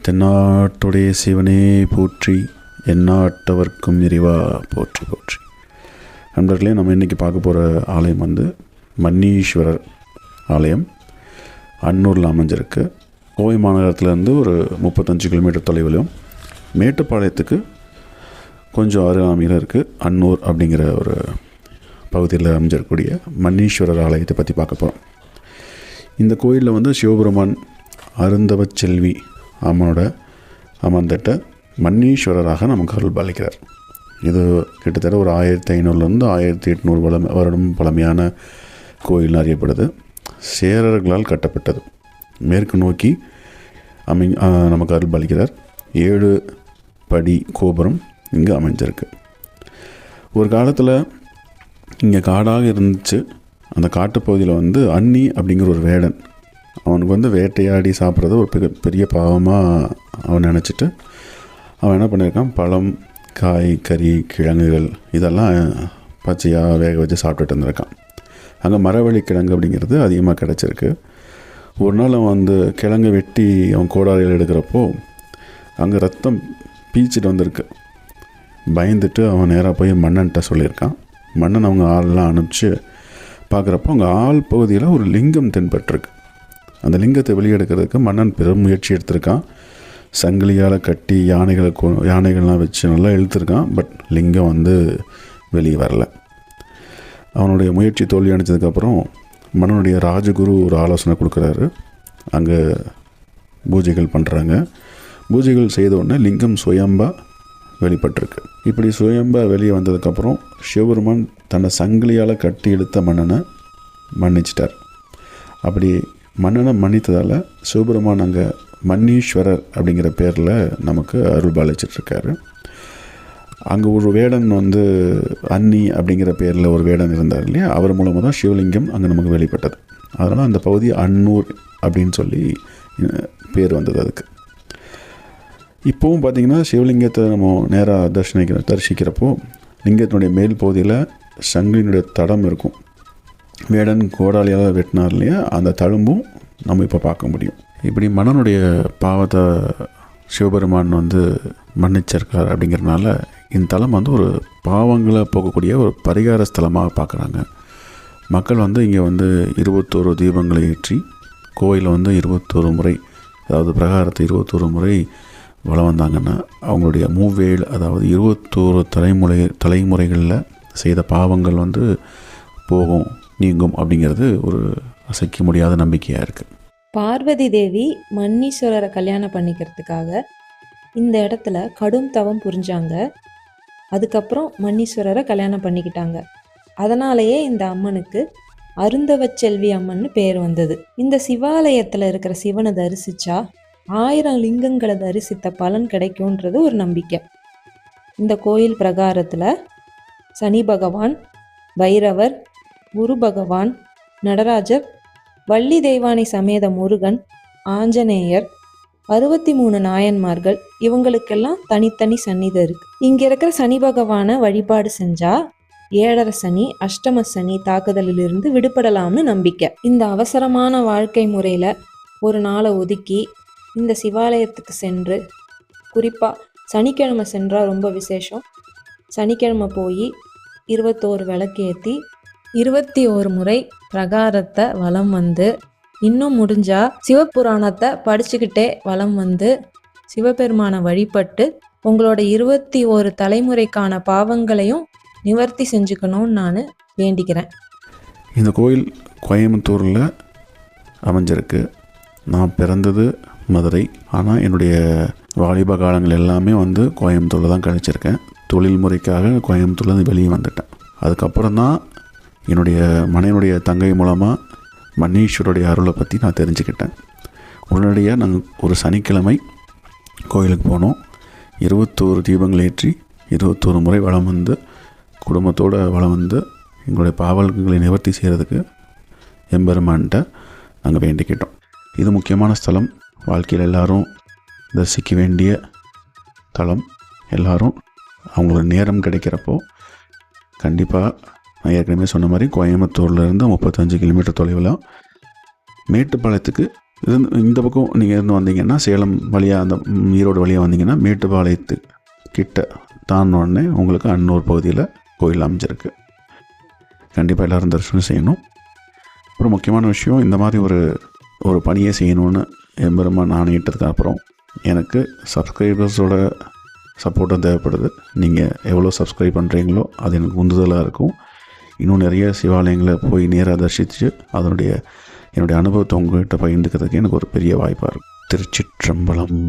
தென்னாட்டுடைய சிவனே போற்றி, எந்நாட்டவர்க்கும் இறைவா போற்றி போற்றி. நண்பர்களே, நம்ம இன்றைக்கி பார்க்க போகிற ஆலயம் வந்து மன்னீஸ்வரர் ஆலயம். அன்னூரில் அமைஞ்சிருக்கு. கோவை மாநகரத்துலேருந்து ஒரு 35 கிலோமீட்டர் தொலைவிலும், மேட்டுப்பாளையத்துக்கு கொஞ்சம் அருகாமையில் இருக்குது அன்னூர் அப்படிங்கிற ஒரு பகுதியில் அமைஞ்சிருக்கக்கூடிய மன்னீஸ்வரர் ஆலயத்தை பற்றி பார்க்க போகிறோம். இந்த கோயிலில் வந்து சிவபெருமான் அருந்தவச்செல்வி அம்மனோட அமர்ந்திட்ட மன்னீஸ்வரராக நமக்கு அருள் பாலிக்கிறார். இது கிட்டத்தட்ட ஒரு 1500 1800 வருடம் பழமையான கோயில் அறியப்படுது. சேரர்களால் கட்டப்பட்டது. மேற்கு நோக்கி நமக்கு அருள் பாலிக்கிறார். 7 படி கோபுரம் இங்கே அமைஞ்சிருக்கு. ஒரு காலத்தில் இங்கே காடாக இருந்துச்சு. அந்த காட்டுப்பகுதியில் வந்து அன்னி அப்படிங்கிற ஒரு வேடன், அவனுக்கு வந்து வேட்டையாடி சாப்பிட்றது ஒரு பெரிய பாவமாக அவன் நினச்சிட்டு அவன் என்ன பண்ணியிருக்கான், பழம், காய், கறி, கிழங்குகள் இதெல்லாம் பச்சையாக வேக வச்சு சாப்பிட்டுட்டு இருந்திருக்கான். அங்கே மரவள்ளி கிழங்கு அப்படிங்கிறது அதிகமாக கிடச்சிருக்கு. ஒரு நாள் அவன் வந்து கிழங்கை வெட்டி அவன் கோடாரியில் எடுக்கிறப்போ அங்கே ரத்தம் பீச்சிட்டு வந்திருக்கு. பயந்துட்டு அவன் நேராக போய் மன்னன்கிட்ட சொல்லியிருக்கான். மன்னன் அவங்க ஆள்லாம் அனுப்பிச்சு பார்க்குறப்போ அங்கே ஆள் பகுதியில் ஒரு லிங்கம் தென்பட்டிருக்கு. அந்த லிங்கத்தை வெளியெடுக்கிறதுக்கு மன்னன் பெரும் முயற்சி எடுத்திருக்கான். சங்கிலியால் கட்டி யானைகள்லாம் வச்சு நல்லா இழுத்துருக்கான். பட் லிங்கம் வந்து வெளியே வரல. அவனுடைய முயற்சி தோல்வி அடைஞ்சதுக்கப்புறம் மன்னனுடைய ராஜகுரு ஒரு ஆலோசனை கொடுக்குறாரு. அங்கே பூஜைகள் பண்ணுறாங்க. பூஜைகள் செய்த உடனே லிங்கம் சுயம்பாக வெளிப்பட்டிருக்கு. இப்படி சுயம்பாக வெளியே வந்ததுக்கப்புறம் சிவபெருமான் தன்னை சங்கிலியால் கட்டி இழுத்த மன்னனை மன்னிச்சிட்டார். அப்படி மன்னனை மன்னித்ததால் சிவபெருமான் அங்கே மன்னீஸ்வரர் அப்படிங்கிற பேரில் நமக்கு அருள் பாலிச்சிட்ருக்காரு. அங்கே ஒரு வேடன் வந்து அன்னி அப்படிங்கிற பேரில் ஒரு வேடன் இருந்தார் இல்லையா, அவர் மூலமாக தான் சிவலிங்கம் அங்கே நமக்கு வெளிப்பட்டது. அதனால் அந்த பகுதி அன்னூர் அப்படின்னு சொல்லி பேர் வந்தது அதுக்கு. இப்போவும் பார்த்திங்கன்னா சிவலிங்கத்தை நம்ம நேராக தரிசிக்கிறப்போ லிங்கத்தினுடைய மேல் பகுதியில் சங்கிலினுடைய தடம் இருக்கும். வேடன் கோடாலியால் வெட்டினார் இல்லையா, அந்த தழும்பும் நம்ம இப்போ பார்க்க முடியும். இப்படி மன்னனுடைய பாவத்தை சிவபெருமான் வந்து மன்னிச்சிருக்கார். அப்படிங்கிறதுனால இந்த தலம் வந்து ஒரு பாவங்களை போக்கக்கூடிய ஒரு பரிகார ஸ்தலமாக பார்க்குறாங்க. மக்கள் வந்து இங்கே வந்து 21 தீபங்களை ஏற்றி கோயிலில் வந்து 21 முறை, அதாவது பிரகாரத்தை 21 முறை வலம் வந்தாங்கன்னா அவங்களுடைய மூவேல், அதாவது 21 தலைமுறைகளில் செய்த பாவங்கள் வந்து போகும், நீங்கும் அப்படிங்கிறது ஒரு அசைக்க முடியாத நம்பிக்கையாக இருக்குது. பார்வதி தேவி மன்னீஸ்வரரை கல்யாணம் பண்ணிக்கிறதுக்காக இந்த இடத்துல கடும் தவம் புரிஞ்சாங்க. அதுக்கப்புறம் மன்னீஸ்வரரை கல்யாணம் பண்ணிக்கிட்டாங்க. அதனாலேயே இந்த அம்மனுக்கு அருந்தவச்செல்வி அம்மன்னு பேர் வந்தது. இந்த சிவாலயத்தில் இருக்கிற சிவனை தரிசித்தா 1000 லிங்கங்களை தரிசித்த பலன் கிடைக்கும்ன்றது ஒரு நம்பிக்கை. இந்த கோயில் பிரகாரத்தில் சனி பகவான், பைரவர், குரு பகவான், நடராஜர், வள்ளி தெய்வானை சமேத முருகன், ஆஞ்சநேயர், 63 நாயன்மார்கள், இவங்களுக்கெல்லாம் தனித்தனி சந்நிதி இருக்கு. இங்க இருக்கிற சனி பகவானை வழிபாடு செஞ்சா 7.5 சனி, அஷ்டம சனி தாக்குதலிலிருந்து விடுபடலாம்னு நம்பிக்கை. இந்த அவசரமான வாழ்க்கை முறையில ஒரு நாளை ஒதுக்கி இந்த சிவாலயத்துக்கு சென்று, குறிப்பா சனிக்கிழமை சென்றா ரொம்ப விசேஷம். சனிக்கிழமை போய் 21 விளக்கேற்றி 21 முறை பிரகாரத்தை வலம் வந்து, இன்னும் முடிஞ்சா சிவபுராணத்தை படிச்சுக்கிட்டே வலம் வந்து சிவபெருமானை வழிபட்டு உங்களோட 21 தலைமுறைக்கான பாவங்களையும் நிவர்த்தி செஞ்சுக்கணும்னு நான் வேண்டிக்கிறேன். இந்த கோயில் கோயம்புத்தூரில் அமைஞ்சிருக்கு. நான் பிறந்தது மதுரை, ஆனால் என்னுடைய வாலிப காலங்கள் எல்லாமே வந்து கோயம்புத்தூரில் தான் கழிச்சிருக்கேன். தொழில் முறைக்காக கோயம்புத்தூர்லேருந்து வெளியே வந்துட்டேன். அதுக்கப்புறம் தான் என்னுடைய மனைவியுடைய தங்கை மூலமாக மன்னீஸ்வருடைய அருளை பற்றி நான் தெரிஞ்சுக்கிட்டேன். உடனடியாக நாங்கள் ஒரு சனிக்கிழமை கோயிலுக்கு போனோம். 21 தீபங்கள் ஏற்றி 21 முறை வலம் வந்து, குடும்பத்தோடு வலம் வந்து எங்களுடைய பாவல்களை நிவர்த்தி செய்கிறதுக்கு எம்பெருமான்கிட்ட நாங்கள் வேண்டிக்கிட்டோம். இது முக்கியமான ஸ்தலம். வாழ்க்கையில் எல்லோரும் தரிசிக்க வேண்டிய தலம். எல்லோரும் அவங்களோட நேரம் கிடைக்கிறப்போ கண்டிப்பாக, நான் ஏற்கனவே சொன்ன மாதிரி கோயம்புத்தூர்லேருந்து 35 கிலோமீட்டர் தொலைவில் மேட்டுப்பாளையத்துக்கு இது இந்த பக்கம் நீங்கள் இருந்து வந்தீங்கன்னா சேலம் வழியாக அந்த ஈரோடு வழியாக வந்தீங்கன்னா மேட்டுப்பாளையத்து கிட்ட தாண்டினோடனே உங்களுக்கு அன்னூர் பகுதியில் கோயில் அமைஞ்சிருக்கு. கண்டிப்பாக எல்லோரும் தரிசனம் செய்யணும். அப்புறம் முக்கியமான விஷயம், இந்த மாதிரி ஒரு பணியை செய்யணும்னு எம்பெருமான் ஆணையிட்டதுக்கு அப்புறம் எனக்கு சப்ஸ்கிரைபர்ஸோட சப்போர்ட்டும் தேவைப்படுது. நீங்கள் எவ்வளோ சப்ஸ்கிரைப் பண்ணுறீங்களோ அது எனக்கு உந்துதலாக இருக்கும். இன்னும் நிறைய சிவாலயங்களை போய் நேராக தரிசித்து என்னுடைய அனுபவத்தை உங்கள்கிட்ட பகிர்ந்துக்கிறதுக்கு எனக்கு ஒரு பெரிய வாய்ப்பாக இருக்கும். திருச்சிற்றம்பலம்.